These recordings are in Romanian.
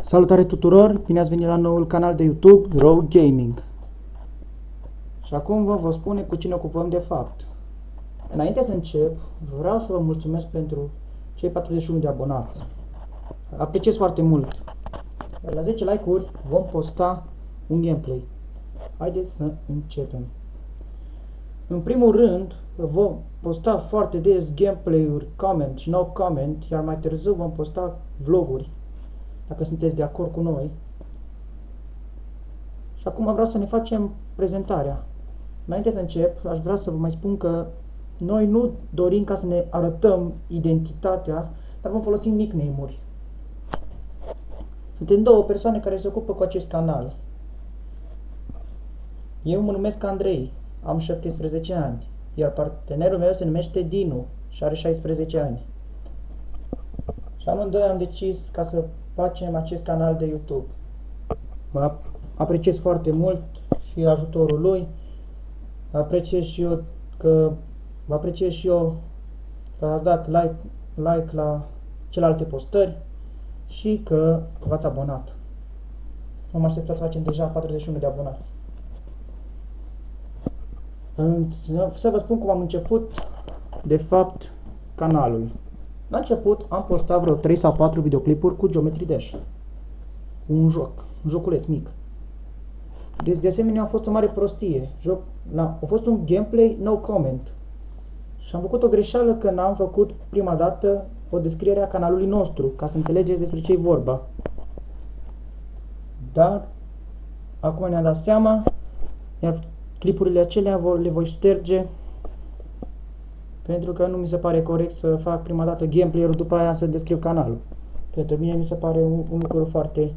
Salutare tuturor, bine ați venit la noul canal de YouTube, Rogue Gaming. Și acum vă spune cu cine ocupăm de fapt. Înainte să încep, vreau să vă mulțumesc pentru cei 41 de abonați. Apreciez foarte mult. La 10 like-uri vom posta un gameplay. Haideți să începem. În primul rând, vom posta foarte des gameplay-uri, comment și no comment, iar mai târziu vom posta vloguri, dacă sunteți de acord cu noi. Și acum vreau să ne facem prezentarea. Înainte să încep, aș vrea să vă mai spun că noi nu dorim ca să ne arătăm identitatea, dar vom folosi nickname-uri. Suntem două persoane care se ocupă cu acest canal. Eu mă numesc Andrei, am 17 ani, iar partenerul meu se numește Dinu și are 16 ani. Și amândoi am decis ca să facem acest canal de YouTube. Mă apreciez foarte mult și ajutorul lui. Apreciez și eu că ați dat like la celelalte postări și că v-ați abonat. Nu mă așteptat să facem deja 41 de abonați. Să vă spun cum am început de fapt canalul. La început am postat vreo 3 sau 4 videoclipuri cu Geometry Dash. Un joculeț mic. De asemenea a fost o mare prostie. A fost un gameplay no comment. Și am făcut o greșeală că n-am făcut prima dată o descriere a canalului nostru, ca să înțelegeți despre ce e vorba. Dar acum ne-am dat seama, iar clipurile acelea le voi șterge, pentru că nu mi se pare corect să fac prima dată gameplay-ul, după aia să descriu canalul. Pentru mine mi se pare un lucru foarte,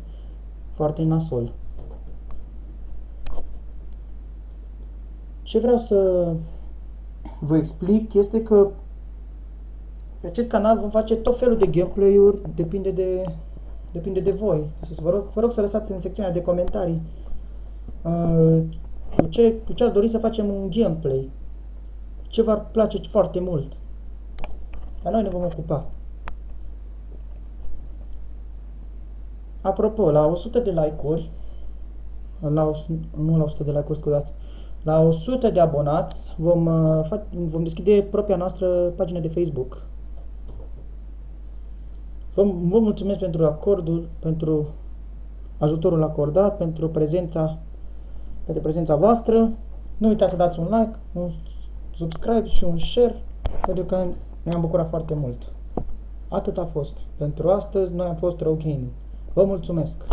foarte nasol. Ce vreau să vă explic este că pe acest canal vom face tot felul de gameplay-uri, depinde de voi. Vă rog să lăsați în secțiunea de comentarii cu ce ați dori să facem un gameplay. Ce v-ar place foarte mult. Dar noi ne vom ocupa. Apropo, la 100 de like-uri, nu la 100 de like-uri, scuzați, la 100 de abonați vom deschide propria noastră pagină de Facebook. Vă mulțumesc pentru acordul, pentru ajutorul acordat, pentru prezența voastră. Nu uitați să dați un like, un subscribe și un share, pentru că ne-am bucurat foarte mult. Atât a fost. Pentru astăzi noi am fost Rogue Gaming. Vă mulțumesc!